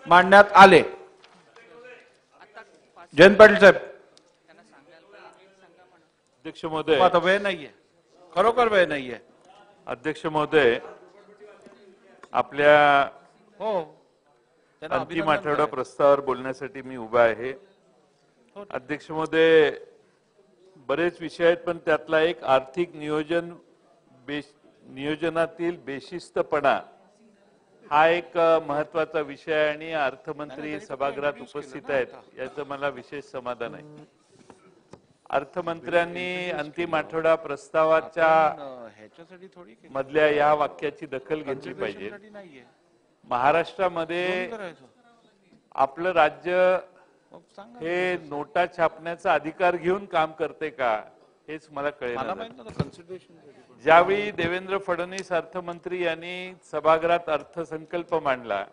मांडण्यात आले। जयंत पाटील साहेब। अध्यक्ष महोदय, आता वेळ नाहीये, खरोखर वेळ नाहीये। अध्यक्ष महोदय, आपल्या हो, अंतिम आठवडा प्रस्तावावर बोलण्यासाठी मी उभा आहे। अध्यक्ष महोदय, बरेच विषय आहेत, पण त्यातला एक आर्थिक नियोजनातील बेशिस्तपणा हा एक महत्त्वाचा विषय आहे आणि अर्थमंत्री सभागृहात उपस्थित आहेत याचं मला विशेष समाधान आहे। अर्थमंत्र्यांनी अंतिम आठवडा प्रस्तावाच्या मधल्या या वाक्याची दखल घेतली पाहिजे। महाराष्ट्रामध्ये आपलं राज्य हे नोटा छापण्याचा अधिकार घेऊन काम करते का हेच मला कळेना। ज्यावेळी देवेंद्र फडणवीस अर्थमंत्री यांनी सभागृहात अर्थसंकल्प मांडला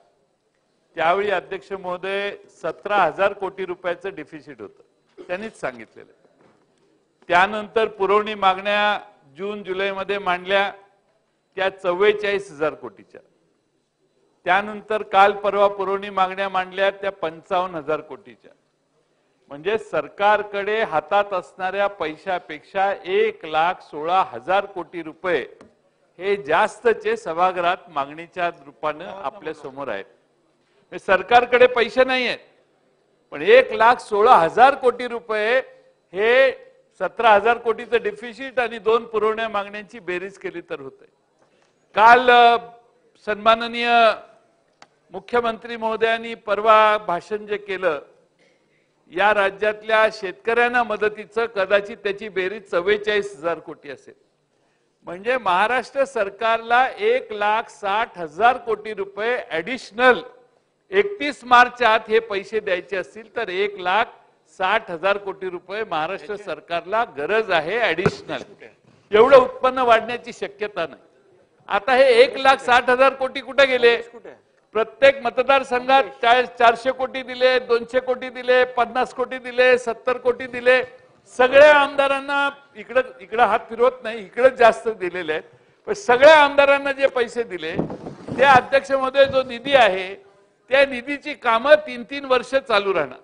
त्यावेळी अध्यक्ष महोदय 17,000 कोटी रुपयाचं डिफिसिट होतं, त्यांनीच सांगितलेलं। त्यानंतर पुरवणी मागण्या जून जुलैमध्ये मांडल्या त्या 44,000 कोटीच्या। त्यानंतर काल परवा पुरवणी मागण्या मांडल्या त्या 55,000 कोटीच्या। म्हणजे सरकारकडे हातात असणाऱ्या पैशापेक्षा 1,16,000 कोटी रुपये हे जास्तचे सभागृहात मागणीच्या रूपानं आपल्या समोर आहेत। सरकारकडे पैसे नाही आहेत, पण 1,16,000 कोटी रुपये हे 17,000 कोटीचं डिफिसिट आणि 2 पुरवण्या मागण्यांची बेरीज केली तर होते। काल सन्माननीय मुख्यमंत्री महोदयांनी परवा भाषण जे केलं या राज्यातल्या शेतकऱ्यांना मदतीचं कदाचित त्याची बेरीज 44,000 कोटी असेल। म्हणजे महाराष्ट्र सरकारला 1,60,000 कोटी रुपये ऍडिशनल 31 मार्चच्या आत हे पैसे द्यायचे असतील तर 1,60,000 कोटी रुपये महाराष्ट्र सरकारला गरज आहे ऍडिशनल। एवढं उत्पन्न वाढण्याची शक्यता नाही। आता हे 1,60,000 कोटी कुठे गेले? प्रत्येक मतदारसंघात 400 कोटी दिले, 200 कोटी दिले, 50 कोटी दिले, 70 कोटी दिले। सगळ्या आमदारांना इकडं हात फिरवत नाही, इकडे जास्त दिलेले आहेत, पण सगळ्या आमदारांना जे पैसे दिले ते अध्यक्ष महोदय जो निधी आहे त्या निधीची कामं 3-3 वर्ष चालू राहणार।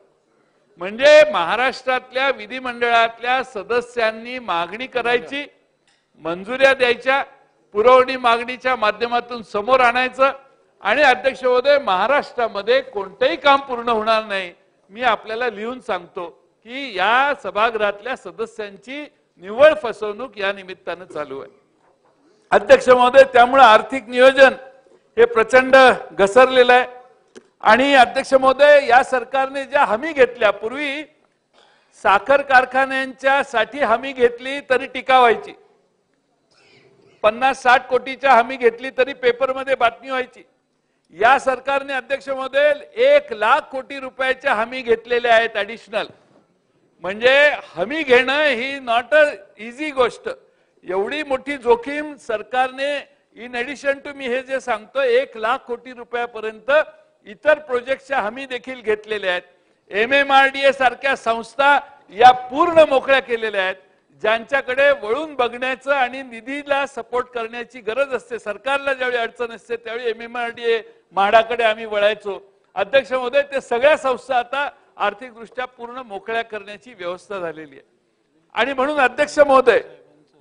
म्हणजे महाराष्ट्रातल्या विधिमंडळातल्या सदस्यांनी मागणी करायची, मंजुऱ्या द्यायच्या, पुरवणी मागणीच्या माध्यमातून समोर आणायचं आणि अध्यक्ष महोदय महाराष्ट्रामध्ये कोणतेही काम पूर्ण होणार नाही। मी आपल्याला लिहून सांगतो की या सभागृहातल्या सदस्यांची निव्वळ फसवणूक या निमित्तानं चालू आहे। अध्यक्ष महोदय, त्यामुळे आर्थिक नियोजन हे प्रचंड घसरलेलं आहे आणि अध्यक्ष महोदय या सरकारने ज्या हमी घेतल्या, पूर्वी साखर कारखान्यांच्या साठी हमी घेतली तरी टीका व्हायची, 50-60 कोटीच्या हमी घेतली तरी पेपरमध्ये बातमी व्हायची। या सरकारने अध्यक्ष महोदय 1,00,000 कोटी रुपयाच्या हमी घेतलेल्या आहेत ऍडिशनल। म्हणजे हमी घेणं ही नॉट अ इझी गोष्ट, एवढी मोठी जोखीम सरकारने इन एडिशन टू मी हे जे सांगतो 1,00,000 कोटी रुपयापर्यंत इतर प्रोजेक्टच्या हमी देखील घेतलेल्या आहेत। MMRDA सारख्या संस्था या पूर्ण मोकळ्या केलेल्या आहेत, ज्यांच्याकडे वळून बघण्याचं आणि निधीला सपोर्ट करण्याची गरज असते। सरकारला ज्यावेळी अडचण असते त्यावेळी MMRDA म्हाडाकडे आम्ही वळायचो। अध्यक्ष महोदय, ते सगळ्या संस्था आता आर्थिकदृष्ट्या पूर्ण मोकळ्या करण्याची व्यवस्था झालेली आहे आणि म्हणून अध्यक्ष महोदय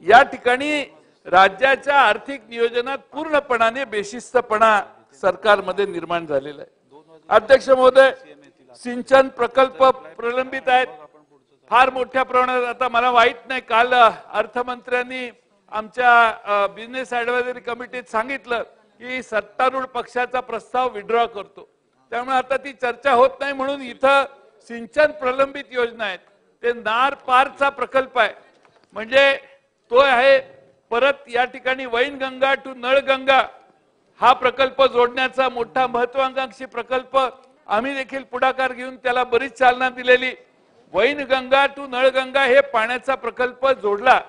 या ठिकाणी राज्याच्या आर्थिक नियोजनात पूर्णपणाने बेशिस्तपणा सरकारमध्ये निर्माण झालेला आहे। अध्यक्ष महोदय, सिंचन प्रकल्प प्रलंबित आहेत फार मोठ्या प्रमाणात। आता मला वाईट नाही, काल अर्थमंत्र्यांनी आमच्या बिझनेस ऍडवायझरी कमिटीत सांगितलं की सत्तारूढ पक्षाचा प्रस्ताव विड्रॉ करतो, त्यामुळे आता ती चर्चा होत नाही। म्हणून इथं सिंचन प्रलंबित योजना आहेत, ते नार पारचा प्रकल्प आहे, म्हणजे तो आहे। परत या ठिकाणी वैनगंगा टू नळगंगा हा प्रकल्प जोडण्याचा मोठा महत्वाकांक्षी प्रकल्प आम्ही देखील पुढाकार घेऊन त्याला बरीच चालना दिलेली। वैनगंगा टू नळगंगा हे पाण्याचा प्रकल्प जोडला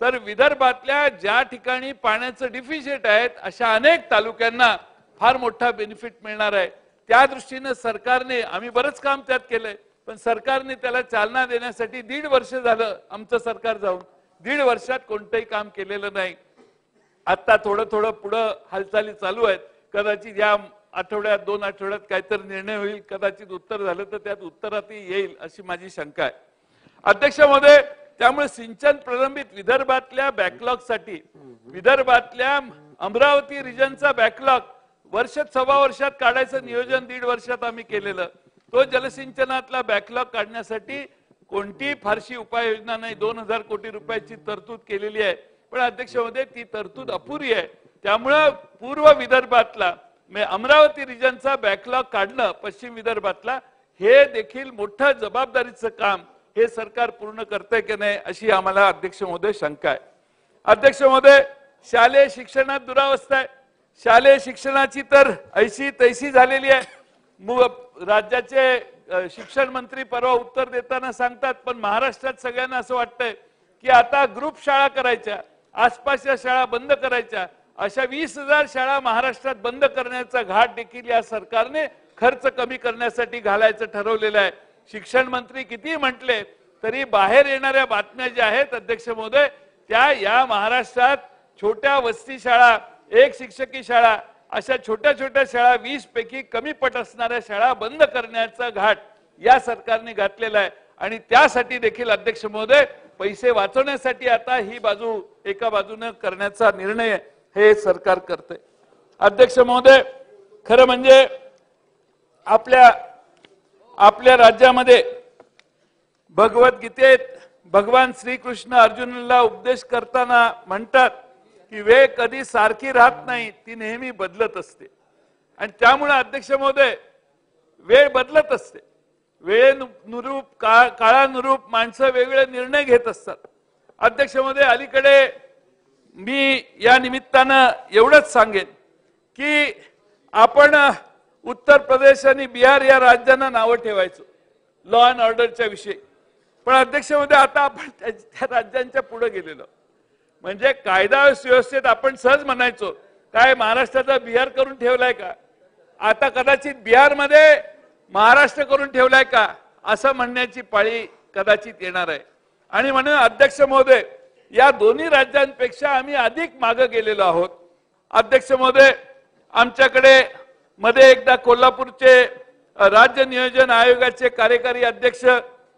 तर विदर्भातल्या ज्या ठिकाणी पाण्याचं डिफिसिट आहेत अशा अनेक तालुक्यांना फार मोठा बेनिफिट मिळणार आहे। त्या दृष्टीने सरकारने आम्ही बरंच काम त्यात केलंय, पण सरकारने त्याला चालना देण्यासाठी 1.5 वर्ष झालं आमचं सरकार जाऊन, 1.5 वर्षात कोणतंही काम केलेलं नाही। आता थोडं थोडं पुढे हालचाली चालू आहेत, कदाचित या आठवड्यात 2 आठवड्यात काहीतरी निर्णय होईल, कदाचित उत्तर झालं तर त्यात उत्तरातही येईल अशी माझी शंका आहे. अध्यक्ष महोदय, त्यामुळे सिंचन प्रलंबित विदर्भातल्या बॅकलॉग साठी विदर्भातल्या अमरावती रिजनचा बॅकलॉग वर्ष 1.25 वर्षात काढायचं नियोजन 1.5 वर्षात आम्ही केलेलं. तो जलसिंचनातला बॅकलॉग काढण्यासाठी कोणती फारशी उपाययोजना नाही. 2000 कोटी रुपयाची तरतूद केलेली आहे, पण अध्यक्ष महोदय ती तरतूद अपुरी आहे. त्यामुळे पूर्व विदर्भातला अमरावती रिजनचा बॅकलॉग काढणं, पश्चिम विदर्भातला, हे देखील मोठं जबाबदारीचं काम हे सरकार पूर्ण करतंय की नाही अशी आम्हाला अध्यक्ष महोदय शंका आहे. अध्यक्ष महोदय, शालेय शिक्षणात दुरावस्था आहे. शालेय शिक्षणाची तर ऐशी तैशी झालेली आहे. राज्याचे शिक्षण मंत्री परवा उत्तर देताना सांगतात, पण महाराष्ट्रात सगळ्यांना असं वाटतंय की आता ग्रुप शाळा करायच्या, आसपासच्या शाळा बंद करायच्या. अशा 20,000 शाळा महाराष्ट्रात बंद करण्याचा घाट देखील या सरकारने खर्च कमी करण्यासाठी घालायचं ठरवलेलं आहे. शिक्षण मंत्री किती म्हटले तरी बाहेर येणाऱ्या बातम्या ज्या आहेत अध्यक्ष महोदय, त्या या महाराष्ट्रात छोट्या वस्ती शाळा, एक शिक्षकी शाळा, अशा छोट्या छोट्या शाळा, 20 पैकी कमी पट असणाऱ्या शाळा बंद करण्याचा घाट या सरकारने घातलेला आहे. आणि त्यासाठी देखील अध्यक्ष महोदय पैसे वाचवण्यासाठी आता ही बाजू एका बाजूने करण्याचा निर्णय हे सरकार करते. अध्यक्ष महोदय, खरं म्हणजे आपल्या राज्यामध्ये भगवद्गीतेत भगवान श्रीकृष्ण अर्जुनाला उपदेश करताना म्हणतात की वेळ कधी सारखी राहत नाही, ती नेहमी बदलत असते. आणि त्यामुळे अध्यक्ष महोदय वेळ बदलत असते. वेळेनुरूप काळानुरूप माणसं वेगवेगळे निर्णय घेत असतात. अध्यक्ष महोदय, अलीकडे मी या निमित्तानं एवढंच सांगेन की आपण उत्तर प्रदेश आणि बिहार या राज्यांना नावं ठेवायचो लॉ अँड ऑर्डरच्या विषयी, पण अध्यक्ष महोदय आता आपण त्या राज्यांच्या पुढे गेलेलो. म्हणजे कायदा सुव्यवस्थेत आपण सहज म्हणायचो काय महाराष्ट्राचा बिहार करून ठेवलाय का, आता कदाचित बिहारमध्ये महाराष्ट्र करून ठेवलाय का असं म्हणण्याची पाळी कदाचित येणार आहे. आणि म्हणून अध्यक्ष महोदय, या दोन्ही राज्यांपेक्षा आम्ही अधिक मागे गेलेलो आहोत. अध्यक्ष महोदय, आमच्याकडे मध्ये एकदा कोल्हापूरचे राज्य नियोजन आयोगाचे कार्यकारी अध्यक्ष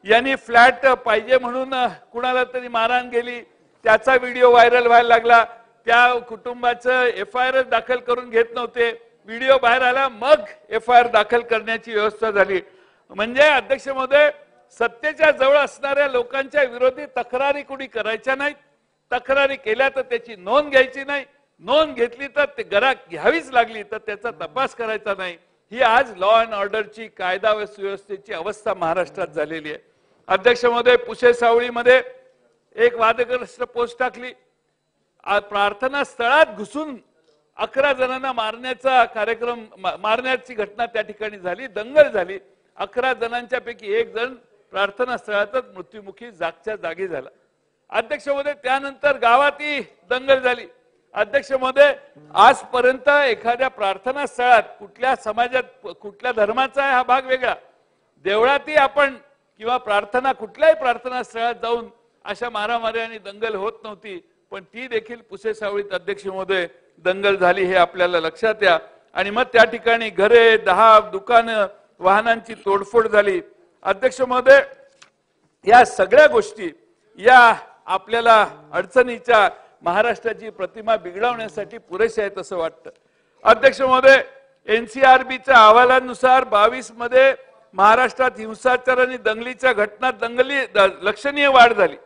यांनी फ्लॅट पाहिजे म्हणून कुणाला तरी मारहाण गेली, त्याचा व्हिडिओ व्हायरल व्हायला लागला. त्या कुटुंबाचं FIR दाखल करून घेत नव्हते, व्हिडिओ बाहेर आला, मग FIR दाखल करण्याची व्यवस्था झाली. म्हणजे अध्यक्ष महोदय, सत्तेच्या जवळ असणाऱ्या लोकांच्या विरोधी तक्रारी कुणी करायच्या नाहीत. तक्रारी केल्या तर त्याची नोंद घ्यायची नाही, नोंद घेतली तर ते घ्यावीच लागली तर त्याचा तपास करायचा नाही. ही आज लॉ अँड ऑर्डरची, कायदा व सुव्यवस्थेची अवस्था महाराष्ट्रात झालेली आहे. अध्यक्ष महोदय, पुशे सावळीमध्ये एक वादग्रस्त पोस्ट टाकली. प्रार्थना स्थळात घुसून 11 जणांना मारण्याचा कार्यक्रम, मारण्याची घटना त्या ठिकाणी झाली, दंगल झाली. 11 जणांच्या पैकी 1 जण प्रार्थना स्थळातच मृत्युमुखी जागच्या जागी झाला. अध्यक्ष महोदय, त्यानंतर गावातही दंगल झाली. अध्यक्ष महोदय, आजपर्यंत एखाद्या प्रार्थना स्थळात, कुठल्या समाजात, कुठल्या धर्माचा आहे हा भाग वेगळा, देवळातही आपण किंवा प्रार्थना, कुठल्याही प्रार्थना स्थळात जाऊन अशा मारामारी आणि दंगल होत नव्हती, पण ती देखील पुसे सावळीत अध्यक्ष महोदय दंगल झाली हे आपल्याला लक्षात या. आणि मग त्या ठिकाणी घरे, 10 दुकानं, वाहनांची तोडफोड झाली. अध्यक्ष महोदय, या सगळ्या गोष्टी या आपल्याला अडचणीच्या महाराष्ट्राची प्रतिमा बिघडवण्यासाठी पुरेसे आहेत असं वाटतं. अध्यक्ष महोदय, NCRBच्या अहवालानुसार 22 मध्ये महाराष्ट्रात हिंसाचार आणि दंगलीच्या घटनात लक्षणीय वाढ झाली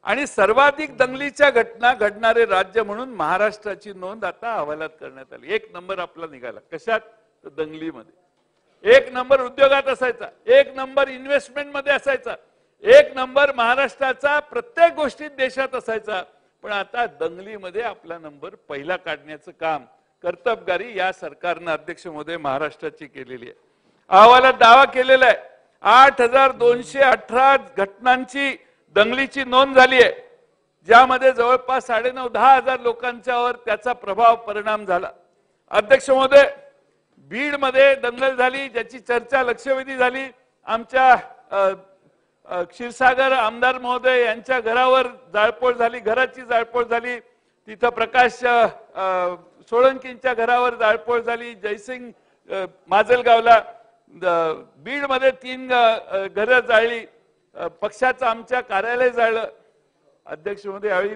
आणि सर्वाधिक दंगलीच्या घटना घडणारे राज्य म्हणून महाराष्ट्राची नोंद आता अहवालात करण्यात आली. 1 नंबर आपला निघाला. कशात? तर दंगलीमध्ये. 1 नंबर उद्योगात असायचा, 1 नंबर इन्व्हेस्टमेंट मध्ये असायचा, 1 नंबर महाराष्ट्राचा प्रत्येक गोष्टीत देशात असायचा. पण आता दंगलीमध्ये आपला नंबर पहिला काढण्याचं काम, कर्तबगारी या सरकारनं अध्यक्ष महोदय महाराष्ट्राची केलेली आहे. अहवालात दावा केलेला आहे 8,218 घटनांची दंगलीची नोंद झाली आहे, ज्यामध्ये जवळपास 9,500-10,000 हजार लोकांच्यावर त्याचा परिणाम झाला. अध्यक्ष महोदय, बीड मध्ये दंगल झाली, ज्याची चर्चा लक्षवेधी झाली. आमच्या क्षीरसागर आमदार महोदय यांच्या घरावर जाळपोळ झाली, घराची जाळपोळ झाली. तिथं प्रकाश सोळंकींच्या घरावर जाळपोळ झाली, जयसिंग माजलगावला बीड मध्ये 3 घरं जाळली, पक्षाचं आमच्या कार्यालय जाळलं. अध्यक्ष महोदय, यावेळी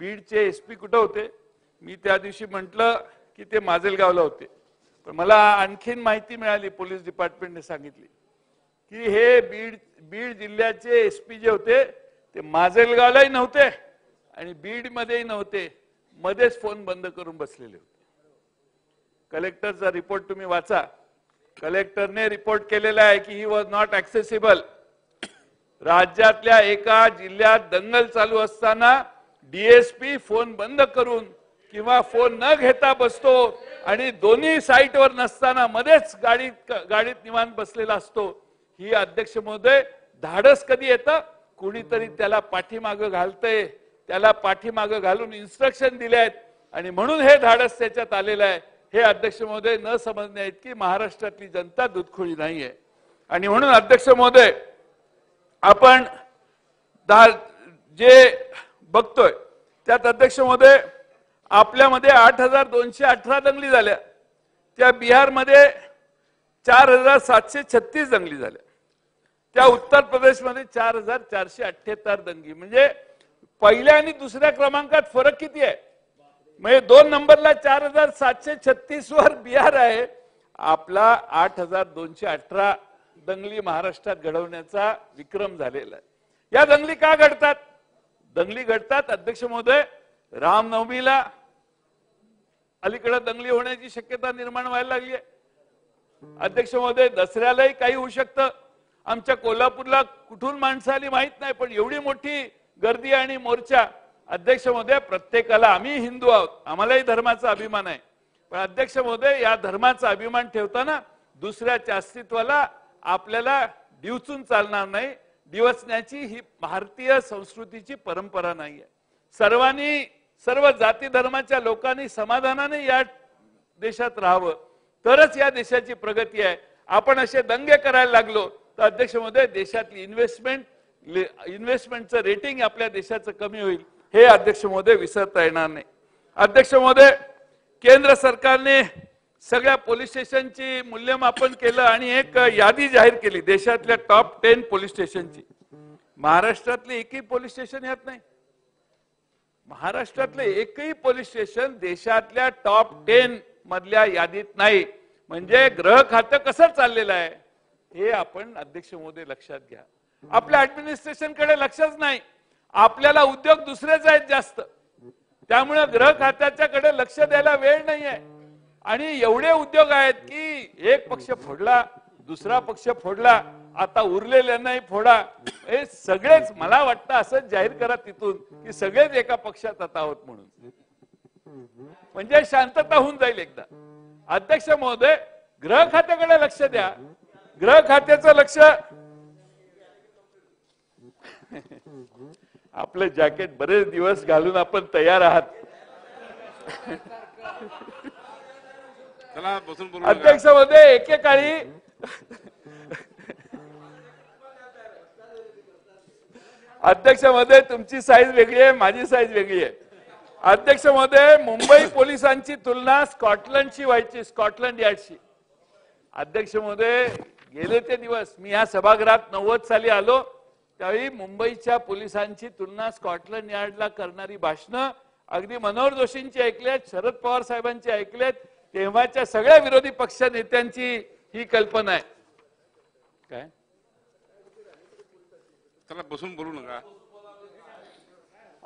बीडचे एसपी कुठं होते? मी त्या दिवशी म्हटलं की ते माजलगावला होते, पण मला आणखीन माहिती मिळाली, पोलीस डिपार्टमेंटने सांगितली की हे बीड जिल्ह्याचे एसपी जे होते ते माजलगावलाही नव्हते आणि बीड मध्येही नव्हते, मध्येच फोन बंद करून बसलेले होते. कलेक्टरचा रिपोर्ट तुम्ही वाचा. कलेक्टरने रिपोर्ट केलेला आहे की ही वॉज नॉट ऍक्सेसिबल. राज्यातल्या एका जिल्ह्यात दंगल चालू असताना डीएसपी फोन बंद करून किंवा फोन न घेता बसतो आणि दोन्ही साईटवर नसताना मध्येच गाडीत निवांत बसलेला असतो. ही अध्यक्ष महोदय धाडस कधी येतं? कुणीतरी त्याला पाठीमागं घालतंय, त्याला पाठीमागं घालून इन्स्ट्रक्शन दिले आहेत आणि म्हणून हे धाडस त्याच्यात आलेलं आहे. हे अध्यक्ष महोदय न समजण्या इतकी महाराष्ट्रातली जनता दुधखोळी नाहीये. आणि म्हणून अध्यक्ष महोदय, आपण जे बघतोय त्यात अध्यक्ष महोदय आपल्यामध्ये 8,218 दंगली झाल्या, त्या बिहारमध्ये 4,736 दंगली झाल्या, त्या उत्तर प्रदेशमध्ये 4,478 दंगली. म्हणजे पहिल्या आणि दुसऱ्या क्रमांकात फरक किती आहे? म्हणजे 2 नंबरला 4,736 वर बिहार आहे, आपला 8,218 दंगली महाराष्ट्रात घडवण्याचा विक्रम झालेला आहे. या दंगली का घडतात? दंगली घडतात अध्यक्ष महोदय रामनवमीला अलीकडे दंगली होण्याची शक्यता निर्माण व्हायला लागली आहे. अध्यक्ष महोदय दसऱ्यालाही काही होऊ शकतं. आमच्या कोल्हापूरला कुठून माणसं आली माहित नाही, पण एवढी मोठी गर्दी आणि मोर्चा. अध्यक्ष महोदय, प्रत्येकाला, आम्ही हिंदू आहोत, आम्हालाही धर्माचा अभिमान आहे, पण अध्यक्ष महोदय या धर्माचा अभिमान ठेवताना दुसऱ्याच्या अस्तित्वाला आपल्याला डिवचून चालणार नाही. डिवचण्याची ही भारतीय संस्कृतीची परंपरा नाही आहे. सर्व जाती धर्माच्या लोकांनी समाधानाने या देशात राहावं, तरच या देशाची प्रगती आहे. आपण असे दंगे करायला लागलो तर अध्यक्ष महोदय देशातली इन्व्हेस्टमेंटचं रेटिंग आपल्या देशाचं कमी होईल. हे अध्यक्ष महोदय विसरता येणार नाही. अध्यक्ष महोदय, केंद्र सरकारने सगळ्या पोलीस स्टेशनची मूल्यमापन केलं आणि एक यादी जाहीर केली देशातल्या टॉप 10 पोलीस स्टेशनची. महाराष्ट्रातले एकही पोलीस स्टेशन यात नाही. महाराष्ट्रातले एकही पोलीस स्टेशन देशातल्या टॉप 10 मधल्या यादीत नाही. म्हणजे गृह खातं कसं चाललेलं आहे हे आपण अध्यक्ष महोदय लक्षात घ्या. आपल्या ऍडमिनिस्ट्रेशन कडे लक्षच नाही. आपल्याला उद्योग दुसरेच आहेत जास्त, त्यामुळे गृह खात्याच्या कडे लक्ष द्यायला वेळ नाहीये. आणि एवढे उद्योग आहेत की एक पक्ष फोडला, दुसरा पक्ष फोडला, आता उरलेल्यांनाही फोडा. हे सगळेच, मला वाटतं असं जाहीर करा तिथून की सगळेच एका पक्षात आता आहोत म्हणून, म्हणजे शांतता होऊन जाईल एकदा. अध्यक्ष महोदय, गृह खात्याकडे लक्ष द्या. गृह खात्याचं लक्ष, आपलं जॅकेट बरेच दिवस घालून आपण तयार आहात. अध्यक्ष महोदय, एकेकाळी अध्यक्ष महोदय तुमची साईज वेगळी आहे, माझी साईज वेगळी आहे. अध्यक्ष महोदय, मुंबई पोलिसांची तुलना स्कॉटलंडशी व्हायची, स्कॉटलंड यार्डशी. अध्यक्ष महोदय, गेले ते दिवस, मी या सभागृहात 90 साली आलो त्यावेळी मुंबईच्या पोलिसांची तुलना स्कॉटलंड यार्डला करणारी भाषणं अगदी मनोहर जोशींची ऐकलेत, शरद पवार साहेबांची ऐकलेत. तेव्हाच्या सगळ्या विरोधी पक्ष नेत्यांची ही कल्पना आहे. काय त्याला बसून बोलू नका.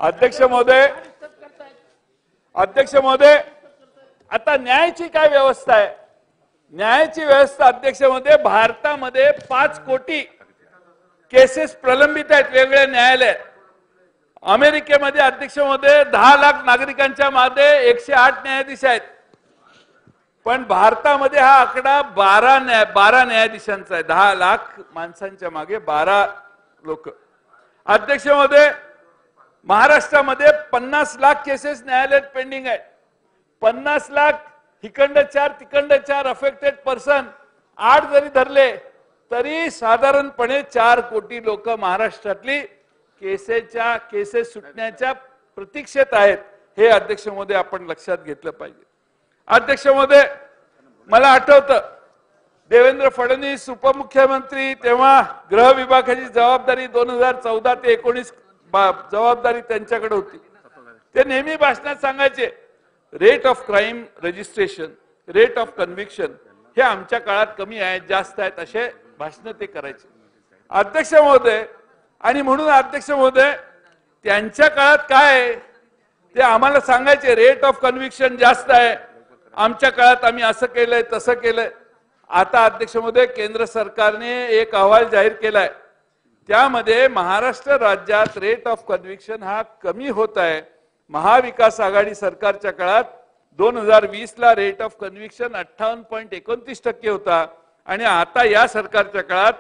अध्यक्ष महोदय, आता न्यायाची काय व्यवस्था आहे? न्यायाची व्यवस्था अध्यक्ष महोदय, भारतामध्ये 5 कोटी केसेस प्रलंबित आहेत वेगवेगळ्या न्यायालयात. अमेरिकेमध्ये अध्यक्ष महोदय 10 लाख नागरिकांच्या मागे 108 न्यायाधीश आहेत, पण भारतामध्ये हा आकडा 12 न्यायाधीशांचा आहे. 10 लाख माणसांच्या मागे 12 लोक. अध्यक्ष महोदय, महाराष्ट्रामध्ये 50 लाख केसेस न्यायालयात पेंडिंग आहेत. 50 लाख, इकडं 4 तिकडं 4 अफेक्टेड पर्सन 8 जरी धरले तरी साधारणपणे 4 कोटी लोक महाराष्ट्रातली केसेस सुटण्याच्या प्रतीक्षेत आहेत. हे अध्यक्ष महोदय आपण लक्षात घेतलं पाहिजे. अध्यक्ष महोदय, मला आठवतं देवेंद्र फडणवीस उपमुख्यमंत्री तेव्हा गृह विभागाची जबाबदारी 2014 ते 19 जबाबदारी त्यांच्याकडे होती. ते नेहमी भाषणात सांगायचे rate of crime registration, rate of conviction हे आमच्या काळात कमी आहेत, जास्त आहेत, असे भाषण ते करायचे. अध्यक्ष महोदय, आणि म्हणून अध्यक्ष महोदय त्यांच्या काळात काय ते आम्हाला सांगायचे, रेट ऑफ कन्व्हिक्शन जास्त आहे, आमच्या काळात आम्ही असं केलंय तसं केलंय. आता अध्यक्ष महोदय केंद्र सरकारने एक अहवाल जाहीर केलाय, त्यामध्ये महाराष्ट्र राज्यात रेट ऑफ कन्व्हिक्शन हा कमी होत आहे. महाविकास आघाडी सरकारच्या काळात 2020 ला रेट ऑफ कन्व्हिक्शन 58.29% होता आणि आता या सरकारच्या काळात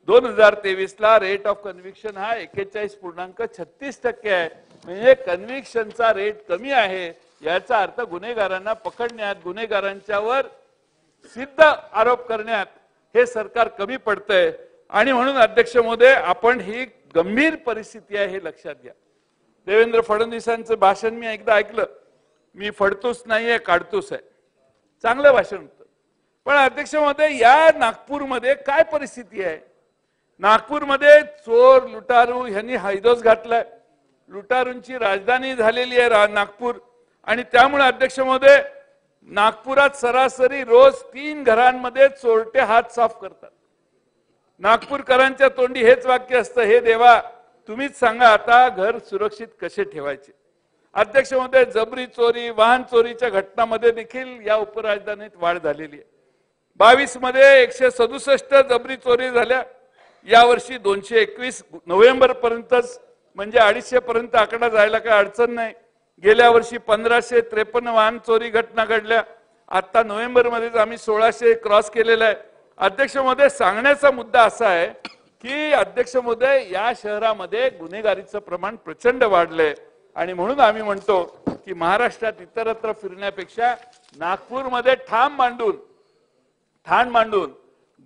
2023 ला रेट ऑफ कन्व्हिक्शन हा 41.36% आहे. म्हणजे कन्व्हिक्शनचा रेट कमी आहे, याचा अर्थ गुन्हेगारांना पकडण्यात, गुन्हेगारांच्यावर सिद्ध आरोप करण्यात हे सरकार कमी पडतंय. आणि म्हणून अध्यक्ष महोदय आपण ही गंभीर परिस्थिती आहे हे लक्षात घ्या. देवेंद्र फडणवीसांचं भाषण मी एकदा ऐकलं, मी फडतूस नाहीये काढतूस आहे, चांगलं भाषण होतं. पण अध्यक्ष महोदय या नागपूरमध्ये काय परिस्थिती आहे? नागपूरमध्ये चोर लुटारू यांनी हैदोस घातलाय, लुटारूंची राजधानी झालेली आहे नागपूर. आणि त्यामुळे अध्यक्ष महोदय नागपुरात सरासरी रोज 3 घरांमध्ये चोरटे हात साफ करतात. नागपूरकरांच्या तोंडी हेच वाक्य असतं, हे देवा तुम्हीच सांगा आता घर सुरक्षित कसे ठेवायचे. अध्यक्ष महोदय जबरी चोरी, वाहन चोरीच्या घटनांमध्ये देखील या उपराजधानीत वाढ झालेली आहे. 22 मध्ये 167 जबरी चोरी झाल्या, यावर्षी 221 नोव्हेंबर पर्यंतच, म्हणजे 250 पर्यंत आकडा जायला काही अडचण नाही. गेल्या वर्षी 1553 वाहन चोरी घटना घडल्या, आता नोव्हेंबर मध्येच आम्ही 1600 क्रॉस केलेला आहे. अध्यक्ष महोदय सांगण्याचा मुद्दा असा आहे की अध्यक्ष महोदय या शहरामध्ये गुन्हेगारीचं प्रमाण प्रचंड वाढलंय आणि म्हणून आम्ही म्हणतो की महाराष्ट्रात इतरत्र फिरण्यापेक्षा नागपूरमध्ये ठाण मांडून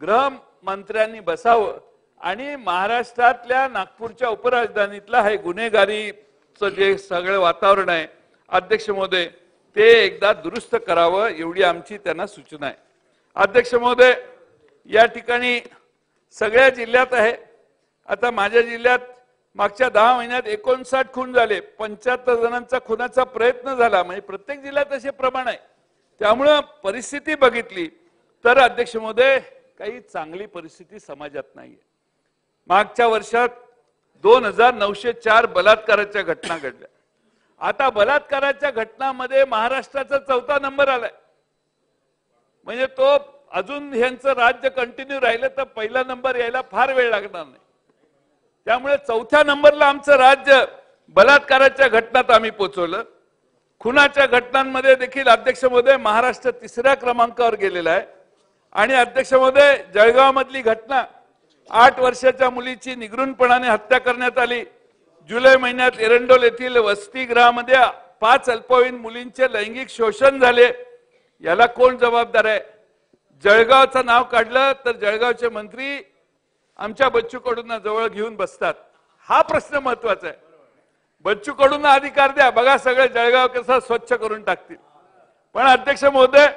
गृहमंत्र्यांनी बसावं आणि महाराष्ट्रातल्या नागपूरच्या उपराजधानीतला हे गुन्हेगारीचं जे सगळं वातावरण आहे अध्यक्ष महोदय ते एकदा दुरुस्त करावं, एवढी आमची त्यांना सूचना आहे. अध्यक्ष महोदय या ठिकाणी सगळ्या जिल्ह्यात आहे. आता माझ्या जिल्ह्यात मागच्या 10 महिन्यात 59 खून झाले, 75 जणांचा खुनाचा प्रयत्न झाला, म्हणजे प्रत्येक जिल्ह्यात असे प्रमाण आहे. त्यामुळं परिस्थिती बघितली तर अध्यक्ष महोदय काही चांगली परिस्थिती समाजात नाहीये. मागच्या वर्षात 2904 बलात्काराच्या घटना घडल्या. आता बलात्काराच्या घटनांमध्ये महाराष्ट्राचा 4था नंबर आलाय. म्हणजे तो अजून ह्यांचं राज्य कंटिन्यू राहिलं तर पहिला नंबर यायला फार वेळ लागणार नाही. त्यामुळे 4थ्या नंबरला आमचं राज्य बलात्काराच्या घटनात आम्ही पोहोचवलं. खुनाच्या घटनांमध्ये देखील अध्यक्ष महोदय महाराष्ट्र 3ऱ्या क्रमांकावर गेलेला आहे. आणि अध्यक्ष महोदय जळगाव मधली घटना, 8 वर्षाच्या मुलीची निगृणपणाने हत्या करण्यात आली. जुलै महिन्यात एरंडोल येथील वसतिगृहामध्ये 5 अल्पवयीन मुलींचे लैंगिक शोषण झाले. याला कोण जबाबदार आहे? जळगावचं नाव काढलं तर जळगावचे मंत्री आमच्या बच्चू कडूंना जवळ घेऊन बसतात. हा प्रश्न महत्वाचा आहे. बच्चू कडूंना अधिकार द्या, बघा सगळे जळगाव कसं स्वच्छ करून टाकतील. पण अध्यक्ष महोदय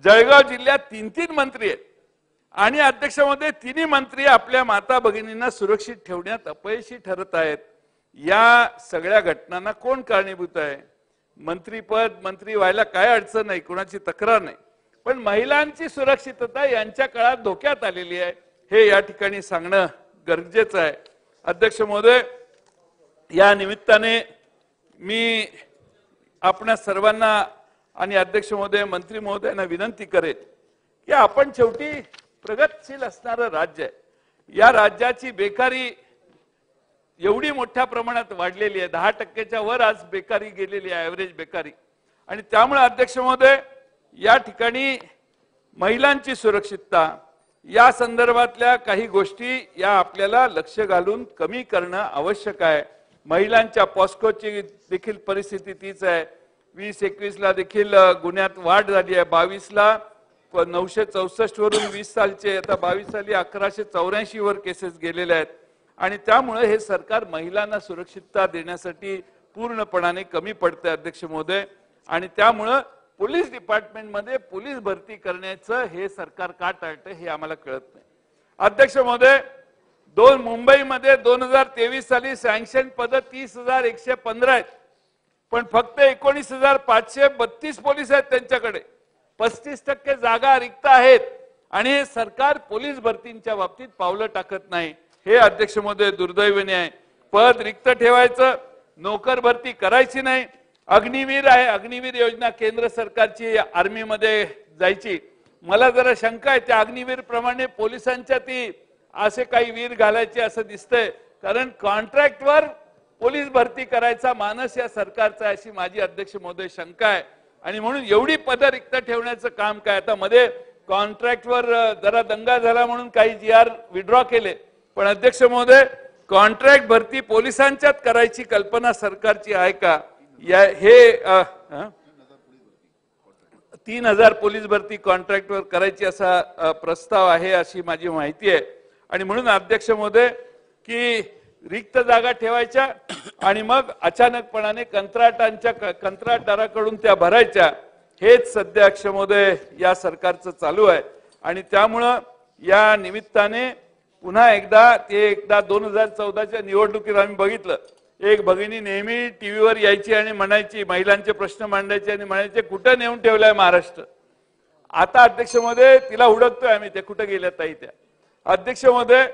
जळगाव जिल्ह्यात 3 मंत्री आहेत आणि अध्यक्ष महोदय 3 मंत्री आपल्या माता भगिनींना सुरक्षित ठेवण्यात अपयशी ठरत आहेत. या सगळ्या घटनांना कोण कारणीभूत आहे? मंत्री व्हायला काय अडचण नाही, कोणाची तक्रार नाही, पण महिलांची सुरक्षितता यांच्या काळात धोक्यात आलेली आहे, हे या ठिकाणी सांगणं गरजेचं आहे. अध्यक्ष महोदय या निमित्ताने मी आपणा सर्वांना आणि अध्यक्ष महोदय मंत्री महोदयांना विनंती करेन की आपण शेवटी प्रगतशील असणारं राज्य आहे. या राज्याची बेकारी एवढी मोठ्या प्रमाणात वाढलेली आहे, 10% वर आज बेकारी गेलेली आहे, ऍव्हरेज बेकारी. आणि त्यामुळे अध्यक्ष महोदय या ठिकाणी महिलांची सुरक्षितता या संदर्भातल्या काही गोष्टी या आपल्याला लक्ष घालून कमी करणं आवश्यक आहे. महिलांच्या पॉस्कोची देखील परिस्थिती तीच आहे. 20-21 ला देखील गुन्ह्यात वाढ झाली आहे. 22 ला 964 वरून 20 सालचे आता 22 साली 1184 वर केसेस गेलेले आहेत. आणि त्यामुळे हे सरकार महिलांना सुरक्षितता देण्यासाठी पूर्णपणाने कमी पडते अध्यक्ष महोदय. आणि त्यामुळे पोलीस डिपार्टमेंटमध्ये पोलीस भरती करण्याचं हे सरकार का टाळतं हे आम्हाला कळत नाही. अध्यक्ष महोदय, मुंबईमध्ये 2023 साली सँक्शन पद 30,115 आहेत, पण फक्त 19,532 पोलीस आहेत त्यांच्याकडे. 35% जागा रिक्त आहेत आणि हे सरकार पोलीस भरतींच्या बाबतीत पावलं टाकत नाही. हे अध्यक्ष महोदय दुर्दैवाने आहे. पद रिक्त ठेवायचं, नोकर भरती करायची नाही. अग्निवीर आहे, अग्निवीर योजना केंद्र सरकारची आर्मीमध्ये जायची. मला जरा शंका आहे त्या अग्निवीर प्रमाणे पोलिसांच्या ती असे काही वीर घालायचे असं दिसतंय, कारण कॉन्ट्रॅक्टवर पोलीस भरती करायचा मानस या सरकारचा अशी माझी अध्यक्ष महोदय शंका आहे. आणि म्हणून एवढी पद रिक्त ठेवण्याचं काम काय. आता मध्ये कॉन्ट्रॅक्टवर जरा दंगा झाला म्हणून काही GR विड्रॉ केले, पण अध्यक्ष महोदय कॉन्ट्रॅक्ट भरती पोलिसांच्यात करायची कल्पना सरकारची आहे का. हे 3,000 पोलीस भरती कॉन्ट्रॅक्टवर करायची असा प्रस्ताव आहे अशी माझी माहिती आहे. आणि म्हणून अध्यक्ष महोदय की रिक्त जागा ठेवायच्या आणि मग अचानकपणाने कंत्राटदाराकडून त्या भरायच्या, हेच सध्या अध्यक्ष महोदय या सरकारचं चालू आहे. आणि त्यामुळं या निमित्ताने पुन्हा एकदा 2014च्या निवडणुकीत आम्ही बघितलं, एक भगिनी नेहमी टीव्हीवर यायची आणि म्हणायची, महिलांचे प्रश्न मांडायचे आणि म्हणायचे कुठं नेऊन ठेवलाय महाराष्ट्र. आता अध्यक्ष महोदय तिला हुडकतोय आम्ही, ते कुठं गेल्या ताई त्या. अध्यक्ष महोदय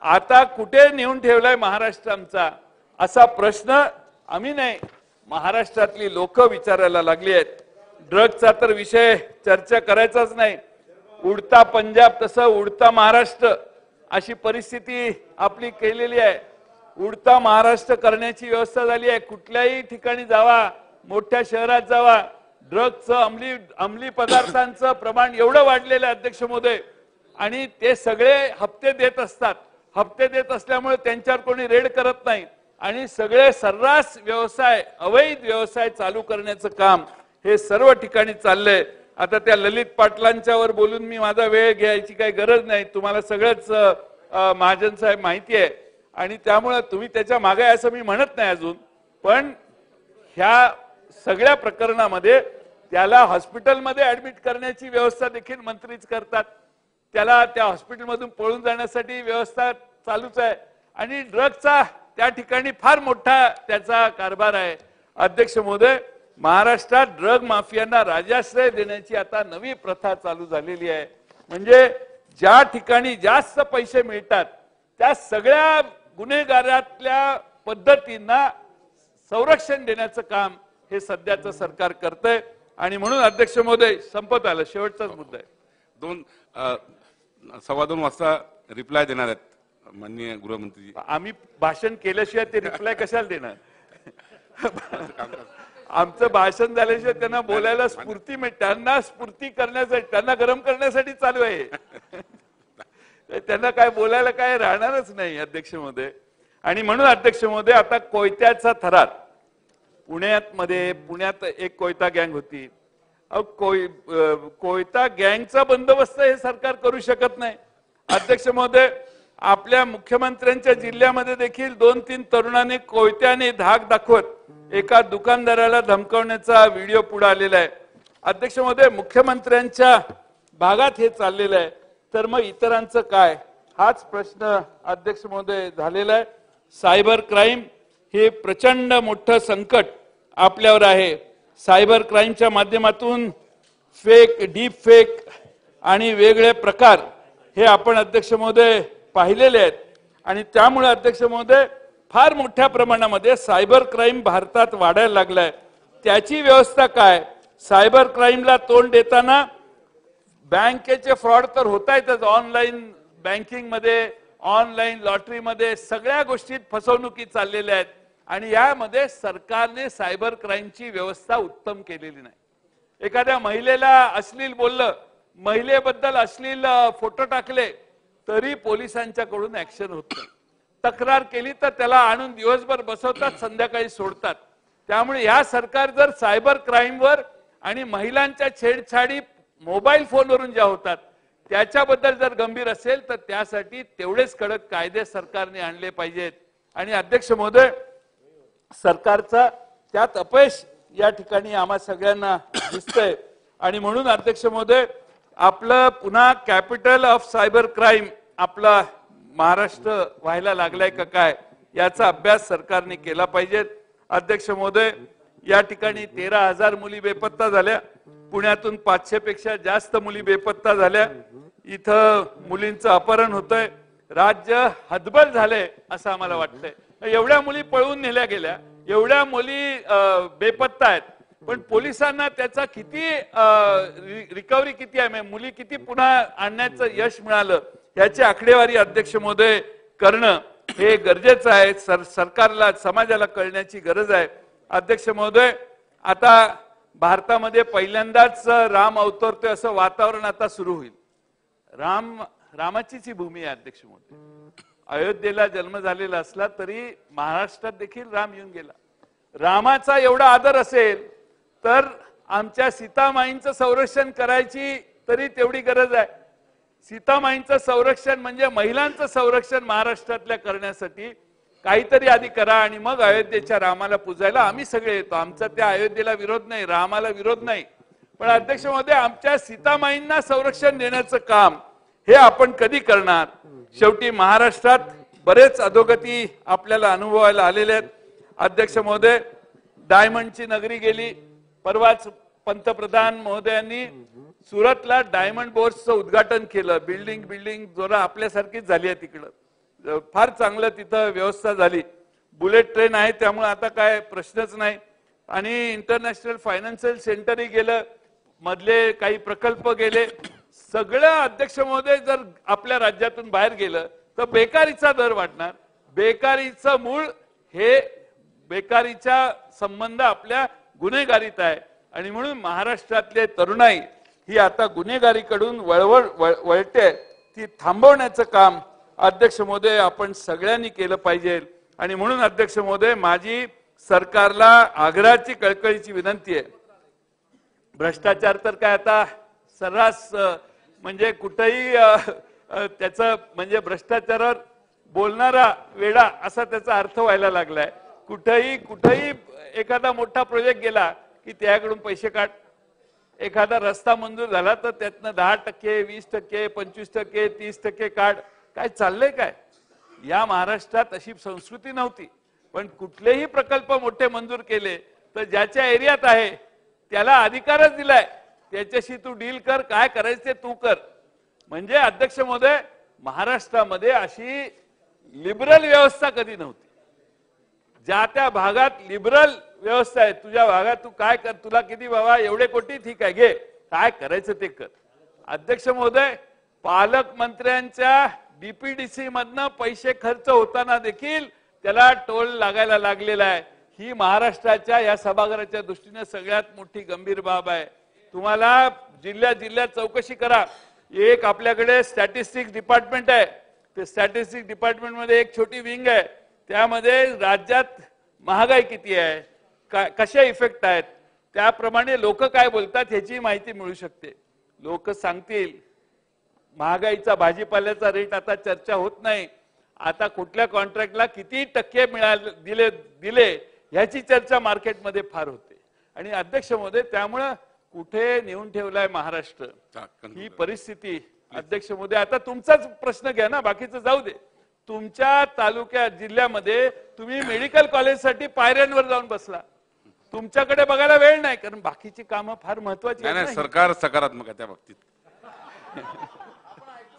आता कुठे नेऊन ठेवलाय महाराष्ट्र आमचा असा प्रश्न आम्ही नाही, महाराष्ट्रातली लोक विचारायला लागली आहेत. ड्रग्जचा तर विषय चर्चा करायचाच नाही. उडता पंजाब तसं उडता महाराष्ट्र अशी परिस्थिती आपली केलेली आहे. उडता महाराष्ट्र करण्याची व्यवस्था झाली आहे. कुठल्याही ठिकाणी जावा, मोठ्या शहरात जावा, ड्रग्जचं अंमली पदार्थांचं प्रमाण एवढं वाढलेलं आहे अध्यक्ष महोदय. आणि ते सगळे हप्ते देत असतात. हप्ते देत असल्यामुळे त्यांच्यावर कोणी रेड करत नाही आणि सगळे सर्रास व्यवसाय, अवैध व्यवसाय चालू करण्याचं काम हे सर्व ठिकाणी चाललंय. आता त्या ललित पाटलांच्यावर बोलून मी माझा वेळ घ्यायची काही गरज नाही, तुम्हाला सगळंच महाजन साहेब माहिती आहे. आणि त्यामुळे तुम्ही त्याच्या मागे असं मी म्हणत नाही अजून, पण ह्या सगळ्या प्रकरणामध्ये त्याला हॉस्पिटलमध्ये ऍडमिट करण्याची व्यवस्था देखील मंत्रीच करतात. त्याला त्या हॉस्पिटलमधून पळून जाण्यासाठी व्यवस्था चालूच आहे. आणि ड्रग्जचा त्या ठिकाणी फार मोठा त्याचा कारभार आहे. अध्यक्ष महोदय, महाराष्ट्रात ड्रग माफियांना राजाश्रय देण्याची आता नवी प्रथा चालू झालेली आहे. म्हणजे ज्या ठिकाणी जास्त पैसे मिळतात त्या सगळ्या गुन्हेगारातल्या पद्धतींना संरक्षण देण्याचं काम हे सध्याचं सरकार करतंय. आणि म्हणून अध्यक्ष महोदय संपत आलं, शेवटचाच मुद्दा आहे. 2:15 वाजता रिप्लाय देणार आहेत माननीय गृहमंत्री. आम्ही भाषण केल्याशिवाय ते रिप्लाय कशाला देणार. आमचं भाषण झाल्याशिवाय त्यांना बोलायला स्फूर्ती मिळते. त्यांना स्फूर्ती करण्यासाठी, त्यांना गरम करण्यासाठी चालू आहे. त्यांना काय बोलायला काय राहणारच नाही अध्यक्ष महोदय. आणि म्हणून अध्यक्ष महोदय आता कोयत्याचा थरार पुण्यात एक कोयता गँग होती. कोयता गँगचा बंदोबस्त हे सरकार करू शकत नाही. अध्यक्ष महोदय, आपल्या मुख्यमंत्र्यांच्या जिल्ह्यामध्ये देखील 2-3 तरुणांनी कोयत्याने धाक दाखवत एका दुकानदाराला धमकावण्याचा व्हिडिओ पुढे आलेला आहे. अध्यक्ष महोदय, मुख्यमंत्र्यांच्या भागात हे चाललेलं आहे तर मग इतरांचं काय, हाच प्रश्न अध्यक्ष महोदय झालेला आहे. सायबर क्राईम हे प्रचंड मोठं संकट आपल्यावर आहे. सायबर क्राईमच्या माध्यमातून डीप फेक आणि वेगळे प्रकार हे आपण अध्यक्ष महोदय पाहिलेले आहेत. आणि त्यामुळे अध्यक्ष महोदय फार मोठ्या प्रमाणामध्ये सायबर क्राईम भारतात वाढायला लागलाय. त्याची व्यवस्था काय, सायबर क्राईमला तोंड देताना बँकेचे फ्रॉड तर होत आहेतच, ऑनलाईन बँकिंग मध्ये, ऑनलाईन लॉटरीमध्ये सगळ्या गोष्टीत फसवणुकी चाललेल्या आहेत. आणि यामध्ये सरकारने सायबर क्राईमची व्यवस्था उत्तम केलेली नाही. एखाद्या महिलेला अश्लील बोललं, महिलेबद्दल अश्लील फोटो टाकले तरी पोलिसांच्याकडून ऍक्शन होत नाही. तक्रार केली तर त्याला आणून दिवसभर बसवतात, संध्याकाळी सोडतात. त्यामुळे या सरकार जर सायबर क्राईमवर आणि महिलांच्या छेडछाडी मोबाईल फोनवरून ज्या होतात त्याच्याबद्दल जर गंभीर असेल तर त्यासाठी तेवढेच कडक कायदे सरकारने आणले पाहिजेत. आणि अध्यक्ष महोदय, सरकारचा त्यात अपयश या ठिकाणी आम्हा सगळ्यांना दिसतंय. आणि म्हणून अध्यक्ष महोदय आपलं पुन्हा कॅपिटल ऑफ सायबर क्राईम आपला महाराष्ट्र व्हायला लागलाय का काय याचा अभ्यास सरकारने केला पाहिजे. अध्यक्ष महोदय या ठिकाणी 13,000 मुली बेपत्ता झाल्या. पुण्यातून 500 पेक्षा जास्त मुली बेपत्ता झाल्या. इथं मुलींचं अपहरण होतंय. राज्य हतबल झालंय असं आम्हाला वाटतंय. एवढ्या मुली पळून नेल्या गेल्या, एवढ्या मुली बेपत्ता आहेत, पण पोलिसांना त्याचा किती रिकव्हरी किती आहे, मुली किती पुन्हा आणण्याचं यश मिळालं याची आकडेवारी अध्यक्ष महोदय करणं हे गरजेचं आहे. सरकारला समाजाला कळण्याची गरज आहे. अध्यक्ष महोदय आता भारतामध्ये पहिल्यांदाच राम अवतरतोय असं वातावरण आता सुरू होईल. रामाचीच ही भूमी आहे अध्यक्ष महोदय. अयोध्येला जन्म झालेला असला तरी महाराष्ट्रात देखील राम येऊन गेला. रामाचा एवढा आदर असेल तर आमच्या सीतामाईंचं संरक्षण करायची तरी तेवढी गरज आहे. सीतामाईंचं संरक्षण म्हणजे महिलांचं संरक्षण महाराष्ट्रातल्या करण्यासाठी काहीतरी आधी करा आणि मग अयोध्येच्या रामाला पूजायला आम्ही सगळे येतो. आमचा त्या अयोध्येला विरोध नाही, रामाला विरोध नाही, पण अध्यक्ष महोदय आमच्या सीतामाईंना संरक्षण देण्याचं काम हे आपण कधी करणार. शेवटी महाराष्ट्रात बरेच अधोगती आपल्याला अनुभवायला आलेले आहेत. अध्यक्ष महोदय डायमंडची नगरी गेली. परवाच पंतप्रधान महोदयांनी सुरतला डायमंड बोर्सचं उद्घाटन केलं. बिल्डिंग जोरा आपल्यासारखीच झाली आहे तिकडं. फार चांगलं तिथं व्यवस्था झाली. बुलेट ट्रेन आहे त्यामुळे आता काय प्रश्नच नाही. आणि इंटरनॅशनल फायनान्शियल सेंटरही गेलं, मधले काही प्रकल्प गेले. सगळं अध्यक्ष महोदय जर आपल्या राज्यातून बाहेर गेलं तर बेकारीचा दर वाढणार. बेकारीचं मूळ हे बेकारीचा संबंध आपल्या गुन्हेगारीत आहे आणि म्हणून महाराष्ट्रातले तरुणाई ही आता गुन्हेगारीकडून वळते. ती थांबवण्याचं काम अध्यक्ष महोदय आपण सगळ्यांनी केलं पाहिजे. आणि म्हणून अध्यक्ष महोदय माझी सरकारला आग्रहाची कळकळीची विनंती आहे. भ्रष्टाचार तर काय आता सर्रास म्हणजे कुठेही त्याचं म्हणजे भ्रष्टाचारावर बोलणारा वेडा असा त्याचा अर्थ व्हायला लागलाय. कुठेही एखादा मोठा प्रोजेक्ट गेला की त्याकडून पैसे काढ. एखादा रस्ता मंजूर झाला तर त्यातनं 10%, 20%, 25%, 30% काढ. काय चाललंय काय? या महाराष्ट्रात अशी संस्कृती नव्हती. पण कुठलेही प्रकल्प मोठे मंजूर केले तर ज्याच्या एरियात आहे त्याला अधिकारच दिलाय, त्याच्याशी तू डील कर, काय करायचं ते तू कर. म्हणजे अध्यक्ष महोदय महाराष्ट्रामध्ये अशी लिबरल व्यवस्था कधी नव्हती. ज्या त्या भागात लिबरल व्यवस्था आहे. तुझ्या भागात तू काय कर, तुला किती बाबा एवढे कोटी, ठीक आहे घे, काय करायचं ते कर. अध्यक्ष महोदय पालकमंत्र्यांच्या डीपीडीसी मधनं पैसे खर्च होताना देखील त्याला टोल लागायला लागलेला आहे. ही महाराष्ट्राच्या या सभागृहाच्या दृष्टीने सगळ्यात मोठी गंभीर बाब आहे. तुम्हाला जिल्ह्यात चौकशी करा. एक आपल्याकडे स्टॅटिस्टिक्स डिपार्टमेंट आहे. ते स्टॅटिस्टिक्स डिपार्टमेंट मध्ये एक छोटी विंग आहे. त्यामध्ये राज्यात महागाई किती आहे, कशा इफेक्ट आहेत, त्याप्रमाणे लोक काय बोलतात ह्याची माहिती मिळू शकते. लोक सांगतील महागाईचा भाजीपाल्याचा रेट आता चर्चा होत नाही. आता कुठल्या कॉन्ट्रॅक्टला किती टक्के दिले ह्याची चर्चा मार्केटमध्ये फार होते. आणि अध्यक्ष महोदय त्यामुळं कुठे नेऊन ठेवलाय महाराष्ट्र ही परिस्थिती. अध्यक्ष महोदय आता तुमचाच प्रश्न घ्या ना, बाकीचं जाऊ दे. तुमच्या तालुक्यात जिल्ह्यामध्ये तुम्ही मेडिकल कॉलेजसाठी पायऱ्यांवर जाऊन बसला. तुमच्याकडे बघायला वेळ नाही कारण बाकीची कामं फार महत्वाची आहेत. सरकार सकारात्मक आहे त्या बाबतीत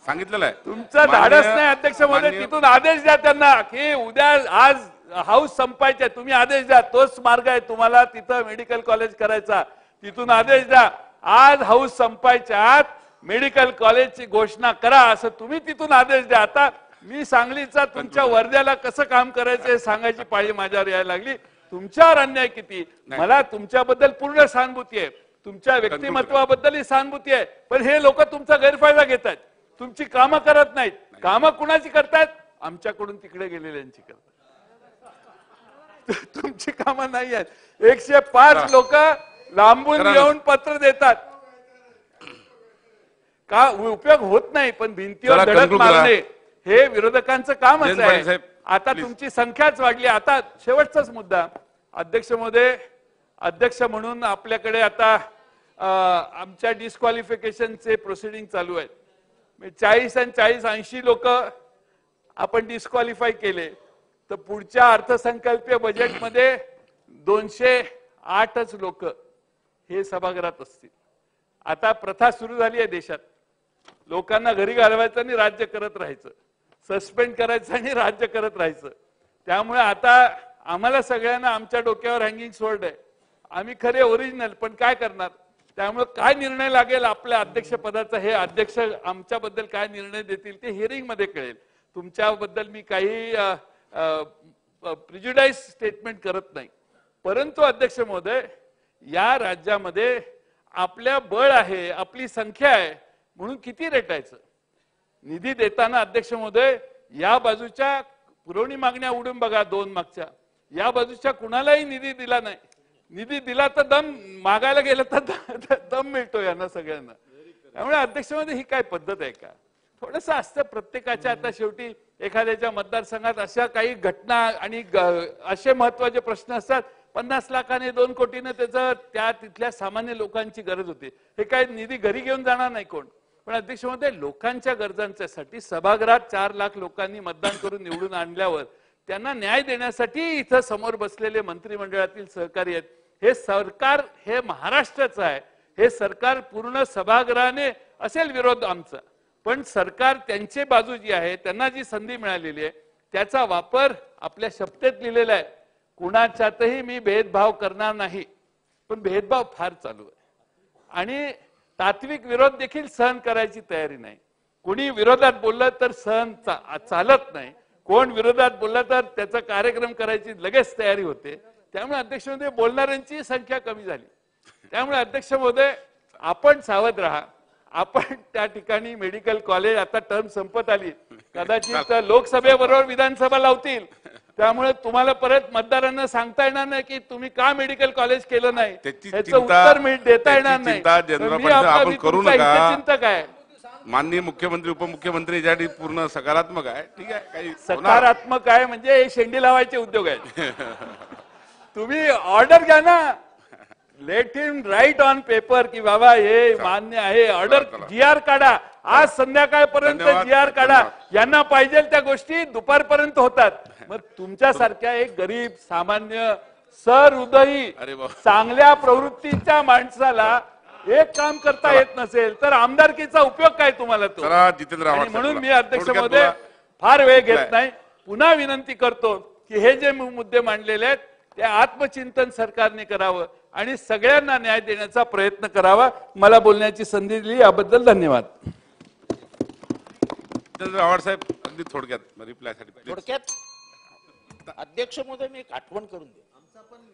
सांगितलेलं आहे. तुमचं धाडस नाही अध्यक्ष महोदय. तिथून आदेश द्या त्यांना की उद्या आज हाऊस संपायचे, तुम्ही आदेश द्या. तोच मार्ग आहे तुम्हाला तिथं मेडिकल कॉलेज करायचा. तिथून आदेश द्या आज हाऊस संपायच्या आत मेडिकल कॉलेजची घोषणा करा असं तुम्ही तिथून आदेश द्या. आता मी सांगलीचा तुमच्या वर्ध्याला कसं काम करायचं हे सांगायची पाळी माझ्यावर यायला लागली. तुमच्यावर अन्याय किती. मला तुमच्याबद्दल पूर्ण सहानुभूती आहे, तुमच्या व्यक्तिमत्वाबद्दलही सहानुभूती आहे, पण हे लोक तुमचा गैरफायदा घेत आहेत. तुमची कामं करत नाहीत. कामं कुणाची करतायत? आमच्याकडून तिकडे गेलेल्यांची करतात. तुमची कामं नाही आहेत. 105 लोक लांबून येऊन पत्र देतात. का उपयोग होत नाही, पण भिंतीवर धडक मारणे हे विरोधकांचं कामच आहे. आता तुमची संख्याच वाढली. आता शेवटचाच मुद्दा अध्यक्ष महोदय, अध्यक्ष म्हणून आपल्याकडे आता आमच्या डिस्क्वालिफिकेशनचे प्रोसिडिंग चालू आहेत. 40 आणि 40 80 लोक आपण डिस्क्वालिफाय केले तर पुढच्या अर्थसंकल्पीय बजेटमध्ये 208च लोक हे सभागृहात असतील. आता प्रथा सुरू झाली आहे देशात, लोकांना घरी घालवायचं आणि राज्य करत राहायचं, सस्पेंड करायचं आणि राज्य करत राहायचं. त्यामुळे आता आम्हाला सगळ्यांना आमच्या डोक्यावर हँगिंग स्वॉर्ड आहे. आम्ही खरे ओरिजिनल, पण काय करणार. त्यामुळे काय निर्णय लागेल आपल्या अध्यक्षपदाचा, हे अध्यक्ष आमच्याबद्दल काय निर्णय देतील ते हिअरिंग मध्ये कळेल. तुमच्याबद्दल मी काही प्रिज्युडाइज स्टेटमेंट करत नाही. परंतु अध्यक्ष महोदय, या राज्यामध्ये आपल्या बळ आहे, आपली संख्या आहे म्हणून किती रेटायचं. निधी देताना अध्यक्ष महोदय या बाजूच्या पुरवणी मागण्या उडून बघा, 2 मागच्या, या बाजूच्या कुणालाही निधी दिला नाही. निधी दिला तर दम, मागायला गेलं तर दम मिळतो यांना सगळ्यांना. त्यामुळे अध्यक्ष महोदय ही काय पद्धत आहे का. थोडस असतं प्रत्येकाच्या. आता शेवटी एखाद्याच्या मतदारसंघात अशा काही घटना आणि असे महत्वाचे प्रश्न असतात, 50 लाखाने 2 कोटीने त्याचं त्या तिथल्या सामान्य लोकांची गरज होती. हे काय निधी घरी घेऊन जाणार नाही कोण. पण अध्यक्ष महोदय, लोकांच्या गरजांसाठी सभागृहात 4 लाख लोकांनी मतदान करून निवडून आणल्यावर त्यांना न्याय देण्यासाठी इथं समोर बसलेले मंत्रिमंडळातील सहकारी आहेत. हे सरकार हे महाराष्ट्राचं आहे. हे सरकार पूर्ण सभागृहाने असेल विरोध आमचा, पण सरकार त्यांची बाजू जी आहे, त्यांना जी संधी मिळालेली आहे त्याचा वापर आपल्या शपथेत लिहिलेला आहे. कुणाच्यातही मी भेदभाव करणार नाही, पण भेदभाव फार चालू आहे आणि तात्विक विरोध देखील सहन करायची तयारी नाही. कोणी विरोधात बोललं तर सहन चालत नाही, कोण विरोधात बोलला तर त्याचा कार्यक्रम करायची लगेच तयारी होते. त्यामुळे अध्यक्ष महोदय, बोलणाऱ्यांची संख्या कमी झाली. त्यामुळे अध्यक्ष महोदय, आपण सावध राहा. आपण त्या ठिकाणी मेडिकल कॉलेज, आता टर्म संपत आली, कदाचित लोकसभेबरोबर विधानसभा लावतील. त्यामुळे तुम्हाला परत मतदारांना सांगता येणार नाही की तुम्ही का मेडिकल कॉलेज केलं नाही, याचं उत्तर देता येणार नाही. आपण करू नका. चिंतक आहे. माननीय मुख्यमंत्री उपमुख्यमंत्री यासाठी पूर्ण सकारात्मक आहे. ठीक आहे, काही सकारात्मक आहे म्हणजे शेंडी लावायचे उद्योग आहेत. तुम्ही ऑर्डर घ्या ना, let him write on paper की बाबा हे मान्य आहे. ऑर्डर GR काढा, आज संध्याकाळपर्यंत GR काढा. यांना पाहिजे त्या गोष्टी दुपारपर्यंत होतात. मग तुमच्यासारख्या एक गरीब सामान्य सहृदयी चांगल्या प्रवृत्तीच्या माणसाला एक काम करता येत नसेल तर आमदारकीचा उपयोग काय तुम्हाला तो. म्हणून मी अध्यक्ष महोदय फार वेळ घेत नाही, पुन्हा विनंती करतो की हे जे मुद्दे मांडलेले आहेत ते आत्मचिंतन सरकारने करावं आणि सगळ्यांना न्याय देण्याचा प्रयत्न करावा. मला बोलण्याची संधी दिली याबद्दल धन्यवाद. आव्हाड साहेब, अगदी थोडक्यात रिप्लायसाठी. थोडक्यात अध्यक्ष महोदय, मी एक आठवण करून दे.